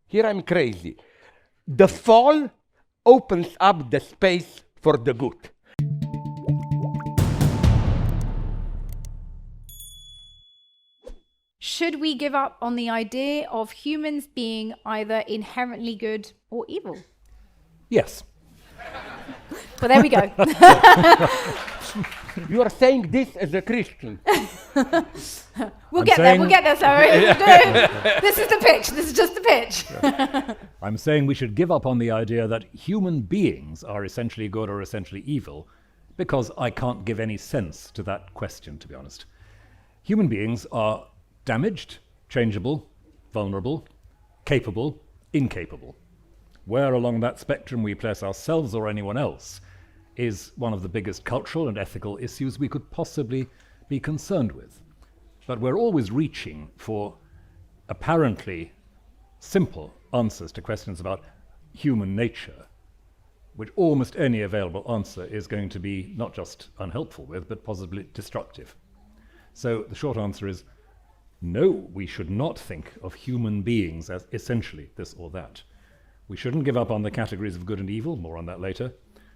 here I'm crazy. The fall opens up the space for the good. Should we give up on the idea of humans being either inherently good or evil? Yes. Well, there we go. You are saying this as a Christian. We'll get there, sorry. This is the pitch. This is just the pitch. Yeah. I'm saying we should give up on the idea that human beings are essentially good or essentially evil, because I can't give any sense to that question, to be honest. Human beings are damaged, changeable, vulnerable, capable, incapable. Where along that spectrum we place ourselves or anyone else is one of the biggest cultural and ethical issues we could possibly be concerned with. But we're always reaching for apparently simple answers to questions about human nature, which almost any available answer is going to be not just unhelpful with, but possibly destructive. So the short answer is no, we should not think of human beings as essentially this or that. We shouldn't give up on the categories of good and evil, more on that later.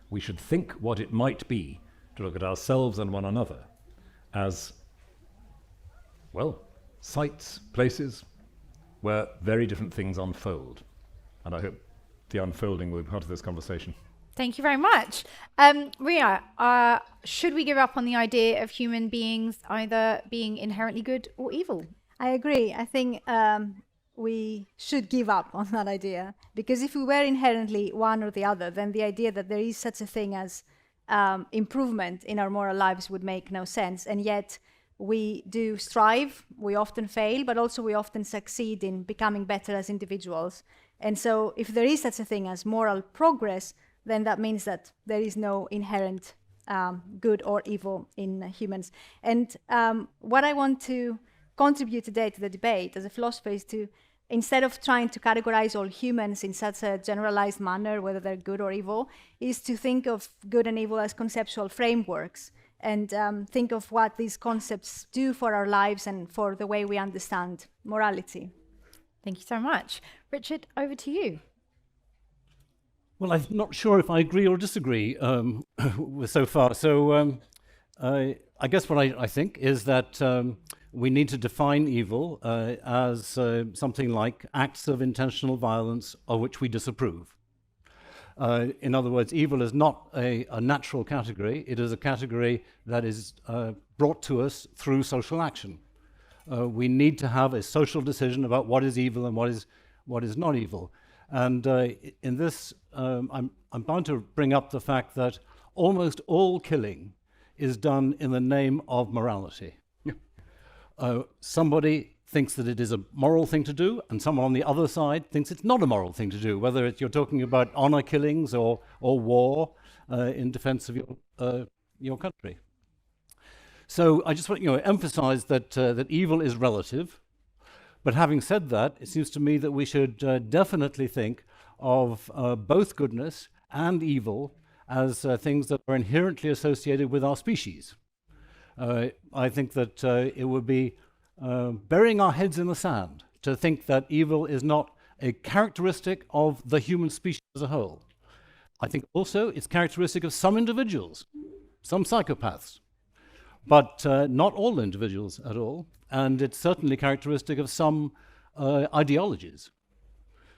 We should think what it might be to look at ourselves and one another as, well, sites, places where very different things unfold. And I hope the unfolding will be part of this conversation. Thank you very much. Ria, should we give up on the idea of human beings either being inherently good or evil? I agree. I think we should give up on that idea, because if we were inherently one or the other, then the idea that there is such a thing as improvement in our moral lives would make no sense. And yet we do strive, we often fail, but also we often succeed in becoming better as individuals. And so if there is such a thing as moral progress, then that means that there is no inherent good or evil in humans. And what I want to contribute today to the debate as a philosopher is to, instead of trying to categorize all humans in such a generalized manner, whether they're good or evil, is to think of good and evil as conceptual frameworks and think of what these concepts do for our lives and for the way we understand morality. Thank you so much. Richard, over to you. Well, I'm not sure if I agree or disagree with so far. So I guess what I think is that we need to define evil as something like acts of intentional violence of which we disapprove. In other words, evil is not a natural category. It is a category that is brought to us through social action. We need to have a social decision about what is evil and what is not evil. And in this, I'm bound to bring up the fact that almost all killing is done in the name of morality. Somebody thinks that it is a moral thing to do, and someone on the other side thinks it's not a moral thing to do, whether you're talking about honor killings or war in defense of your country. So I just want to emphasize that evil is relative. But having said that, it seems to me that we should definitely think of both goodness and evil as things that are inherently associated with our species. I think that it would be burying our heads in the sand to think that evil is not a characteristic of the human species as a whole. I think also it's characteristic of some individuals, some psychopaths, but not all individuals at all. And it's certainly characteristic of some ideologies.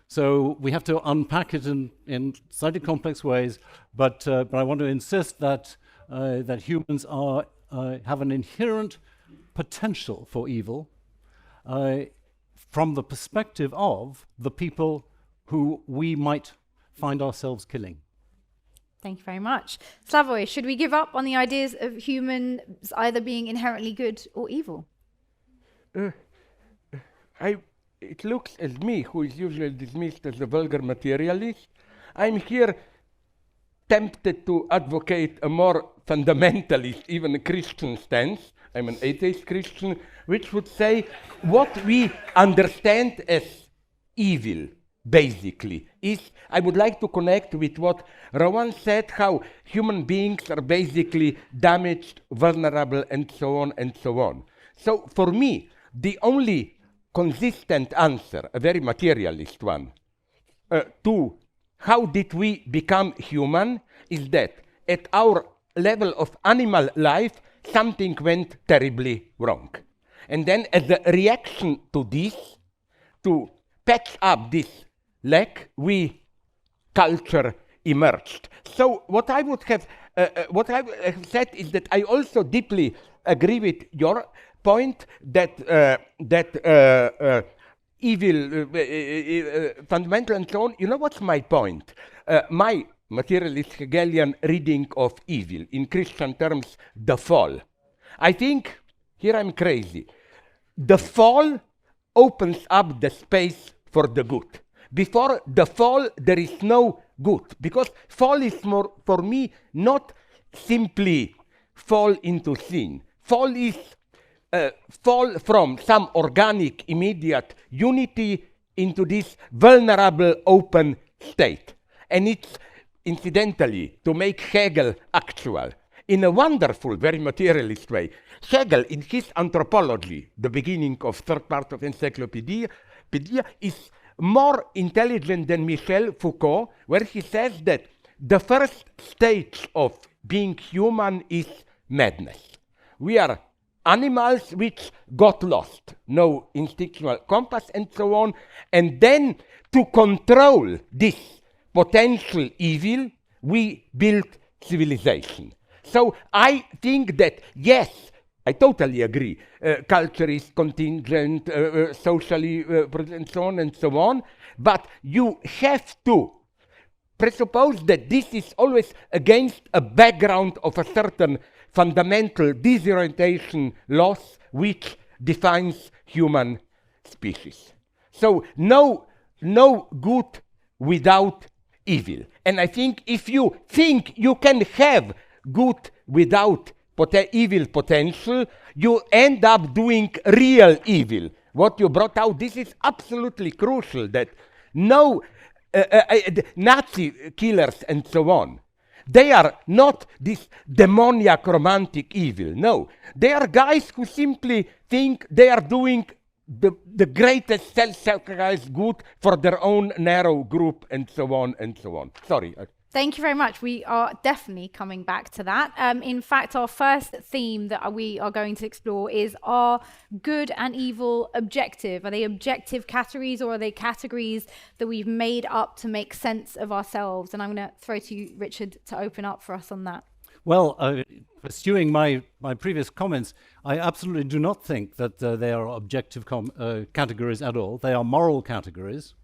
So we have to unpack it in slightly complex ways, but I want to insist that humans have an inherent potential for evil from the perspective of the people who we might find ourselves killing. Thank you very much. Slavoj, should we give up on the ideas of humans either being inherently good or evil? It looks as me, who is usually dismissed as a vulgar materialist, I'm here tempted to advocate a more fundamentalist, even a Christian stance. I'm an atheist Christian, which would say what we understand as evil, basically, is, I would like to connect with what Rowan said, how human beings are basically damaged, vulnerable, and so on and so on. So for me, the only consistent answer, a very materialist one, to how did we become human is that at our level of animal life, something went terribly wrong. And then as a reaction to this, to patch up this lack, culture emerged. So what I would have said is that I also deeply agree with your point that evil, fundamental and so on. You know what's my point? My materialist Hegelian reading of evil, in Christian terms, the fall. I think, here I'm crazy, the fall opens up the space for the good. Before the fall, there is no good, because fall is more, for me, not simply fall into sin. Fall is fall from some organic, immediate unity into this vulnerable, open state. And it's, incidentally, to make Hegel actual, in a wonderful, very materialist way. Hegel, in his Anthropology, the beginning of third part of Encyclopedia, is more intelligent than Michel Foucault, where he says that the first stage of being human is madness. We are animals which got lost, no instinctual compass and so on, and then to control this potential evil, we built civilization. So I think that, yes, I totally agree. Culture is contingent, socially, and so on. But you have to presuppose that this is always against a background of a certain fundamental disorientation loss which defines human species. So no good without evil. And I think if you think you can have good without evil potential, you end up doing real evil. What you brought out, this is absolutely crucial, that no Nazi killers and so on, they are not this demoniac romantic evil. No, they are guys who simply think they are doing the greatest self-sacrifice good for their own narrow group and so on and so on. Sorry. Thank you very much. We are definitely coming back to that. In fact, our first theme that we are going to explore is, are good and evil objective? Are they objective categories, or are they categories that we've made up to make sense of ourselves? And I'm going to throw to you, Richard, to open up for us on that. Well, pursuing my previous comments, I absolutely do not think that they are objective categories at all. They are moral categories.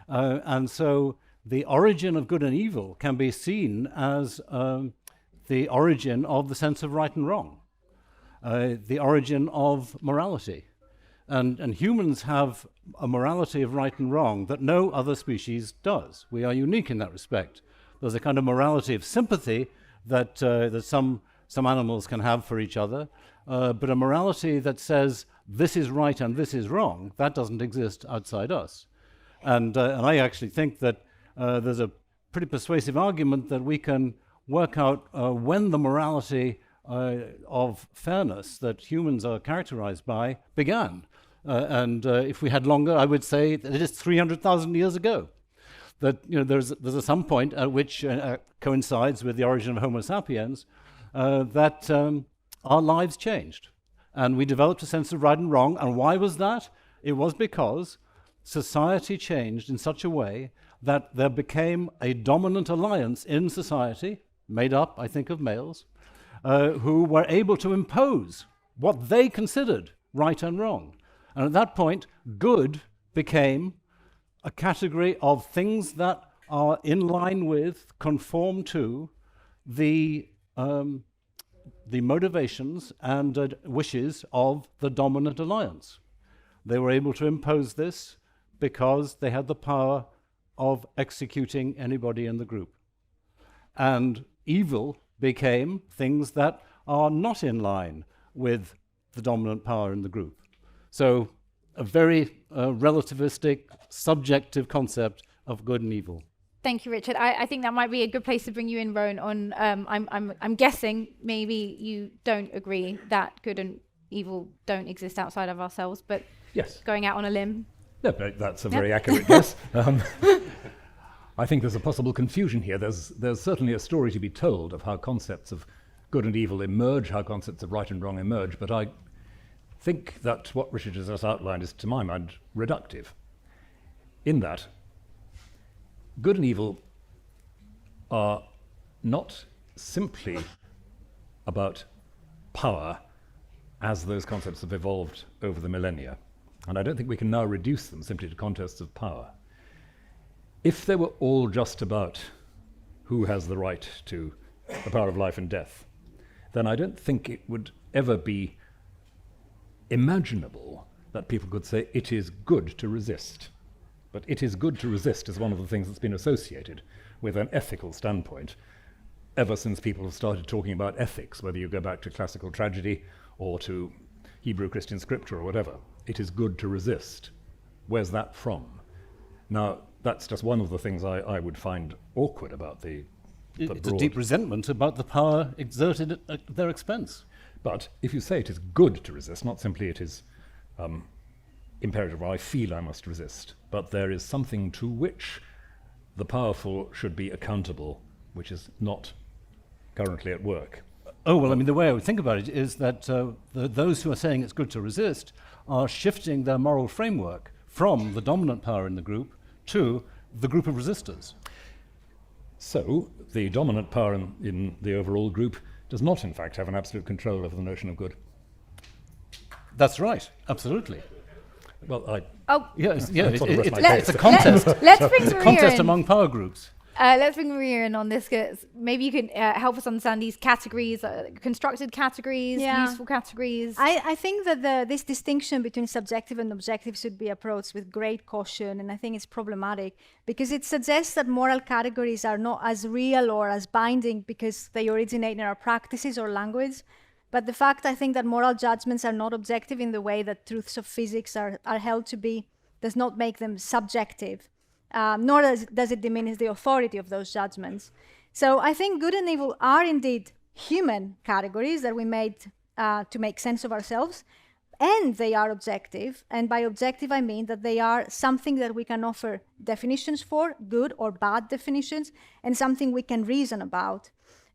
And so the origin of good and evil can be seen as the origin of the sense of right and wrong, the origin of morality. And humans have a morality of right and wrong that no other species does. We are unique in that respect. There's a kind of morality of sympathy that some animals can have for each other, but a morality that says this is right and this is wrong, that doesn't exist outside us. And I actually think that there's a pretty persuasive argument that we can work out when the morality of fairness that humans are characterized by began. And if we had longer, I would say that it is 300,000 years ago. That there's some point at which coincides with the origin of Homo sapiens, that our lives changed. And we developed a sense of right and wrong. And why was that? It was because society changed in such a way that there became a dominant alliance in society, made up, I think, of males, who were able to impose what they considered right and wrong. And at that point, good became a category of things that are in line with, conform to the motivations and wishes of the dominant alliance. They were able to impose this because they had the power of executing anybody in the group. And evil became things that are not in line with the dominant power in the group. So a very relativistic, subjective concept of good and evil. Thank you, Richard. I think that might be a good place to bring you in, Rowan, on I'm guessing maybe you don't agree that good and evil don't exist outside of ourselves, but Yes. going out on a limb. Yeah, but that's a very accurate guess. I think there's a possible confusion here. There's certainly a story to be told of how concepts of good and evil emerge, how concepts of right and wrong emerge, but I think that what Richard has just outlined is, to my mind, reductive. In that, good and evil are not simply about power as those concepts have evolved over the millennia. And I don't think we can now reduce them simply to contests of power. If they were all just about who has the right to the power of life and death, then I don't think it would ever be imaginable that people could say it is good to resist. But it is good to resist is one of the things that's been associated with an ethical standpoint ever since people have started talking about ethics, whether you go back to classical tragedy or to Hebrew Christian scripture or whatever. It is good to resist. Where's that from? Now, that's just one of the things I would find awkward about It's a deep resentment about the power exerted at their expense. But if you say it is good to resist, not simply it is imperative, or I feel I must resist, but there is something to which the powerful should be accountable, which is not currently at work. Oh, well, I mean, the way I would think about it is that those who are saying it's good to resist are shifting their moral framework from the dominant power in the group to the group of resistors. So, the dominant power in the overall group does not, in fact, have an absolute control over the notion of good. That's right, absolutely. Well, It's Let's- a contest. Let's bring Maria Contest in. among power groups. Let's bring Maria in on this. 'Cause maybe you can help us understand these categories, constructed categories, Yeah. useful categories. I think that this distinction between subjective and objective should be approached with great caution, and I think it's problematic because it suggests that moral categories are not as real or as binding because they originate in our practices or language. But the fact, I think, that moral judgments are not objective in the way that truths of physics are held to be does not make them subjective. Nor does it diminish the authority of those judgments. So I think good and evil are indeed human categories that we made to make sense of ourselves, and they are objective. And by objective, I mean that they are something that we can offer definitions for, good or bad definitions, and something we can reason about.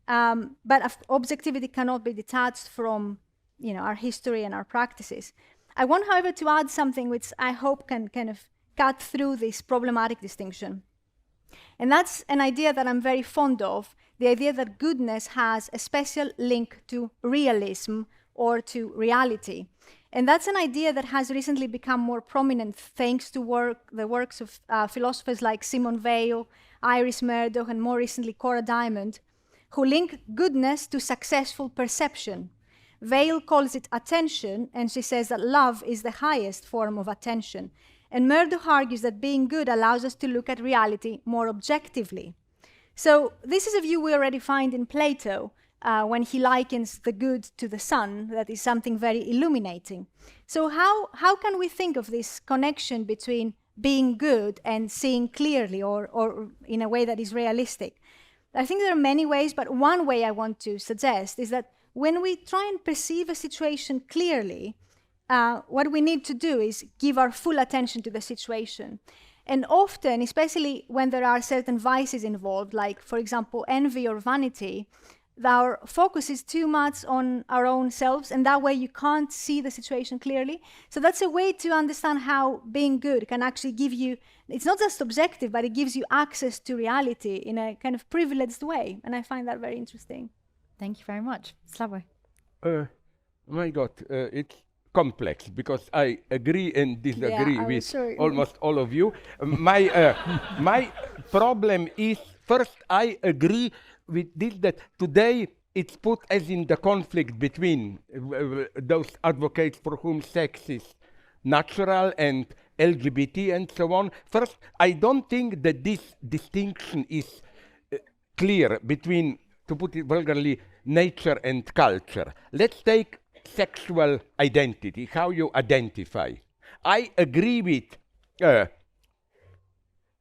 But objectivity cannot be detached from, our history and our practices. I want, however, to add something which I hope can kind of cut through this problematic distinction. And that's an idea that I'm very fond of, the idea that goodness has a special link to realism or to reality. And that's an idea that has recently become more prominent thanks to the works of philosophers like Simone Weil, Iris Murdoch, and more recently Cora Diamond, who link goodness to successful perception. Weil calls it attention, and she says that love is the highest form of attention. And Murdoch argues that being good allows us to look at reality more objectively. So this is a view we already find in Plato when he likens the good to the sun, that is something very illuminating. So how can we think of this connection between being good and seeing clearly or in a way that is realistic? I think there are many ways, but one way I want to suggest is that when we try and perceive a situation clearly, what we need to do is give our full attention to the situation. And often, especially when there are certain vices involved, like, for example, envy or vanity, our focus is too much on our own selves, and that way you can't see the situation clearly. So that's a way to understand how being good can actually give you, it's not just objective, but it gives you access to reality in a kind of privileged way. And I find that very interesting. Thank you very much. Slavoj. My God, it's complex because I agree and disagree with almost all of you. My problem is, first, I agree with this, that today it's put as in the conflict between those advocates for whom sex is natural and LGBT and so on. First, I don't think that this distinction is clear between, to put it vulgarly, nature and culture. Let's take sexual identity, how you identify. I agree with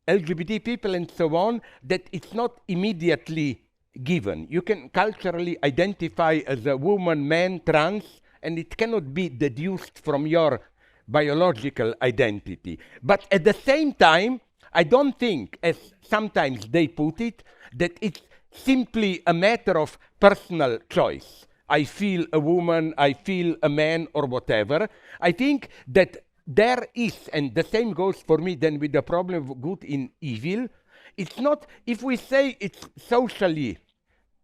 LGBT people and so on, that it's not immediately given. You can culturally identify as a woman, man, trans, and it cannot be deduced from your biological identity. But at the same time, I don't think, as sometimes they put it, that it's simply a matter of personal choice. I feel a woman, I feel a man, or whatever. I think that there is, and the same goes for me then with the problem of good and evil. It's not, if we say it's socially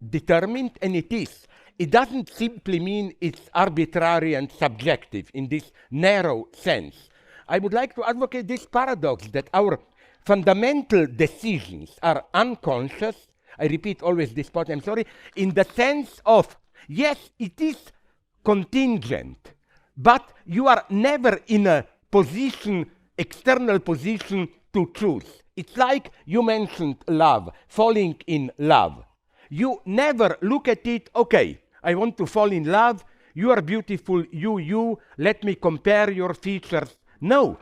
determined, and it is, it doesn't simply mean it's arbitrary and subjective in this narrow sense. I would like to advocate this paradox that our fundamental decisions are unconscious. I repeat always this point, I'm sorry, in the sense of, yes, it is contingent, but you are never in a position, external position to choose. It's like you mentioned love, falling in love. You never look at it, okay, I want to fall in love, you are beautiful, you, let me compare your features. No,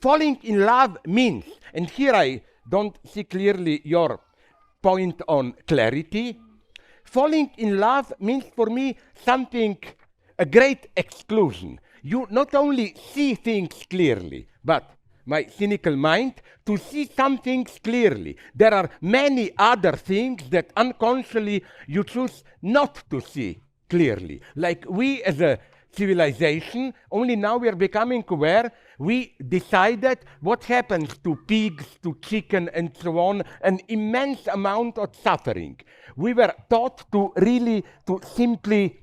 falling in love means, and here I don't see clearly your point on clarity. Falling in love means for me something, a great exclusion. You not only see things clearly, but my cynical mind, to see some things clearly. There are many other things that unconsciously you choose not to see clearly. Like we as a civilization, only now we are becoming aware, we decided what happens to pigs, to chicken, and so on, an immense amount of suffering. We were taught to really, to simply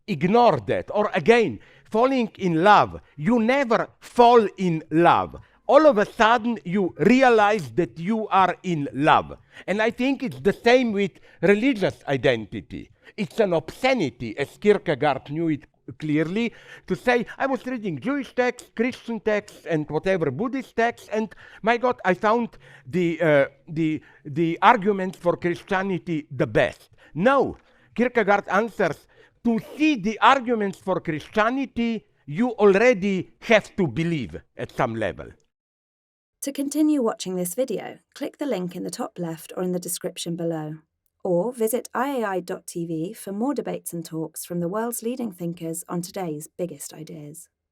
ignore that. Or again, falling in love. You never fall in love. All of a sudden, you realize that you are in love. And I think it's the same with religious identity. It's an obscenity, as Kierkegaard knew it clearly, to say, I was reading Jewish texts, Christian texts, and whatever Buddhist texts, and my God, I found the argument for Christianity the best. No, Kierkegaard answers, to see the arguments for Christianity, you already have to believe at some level. To continue watching this video, click the link in the top left or in the description below. Or visit iai.tv for more debates and talks from the world's leading thinkers on today's biggest ideas.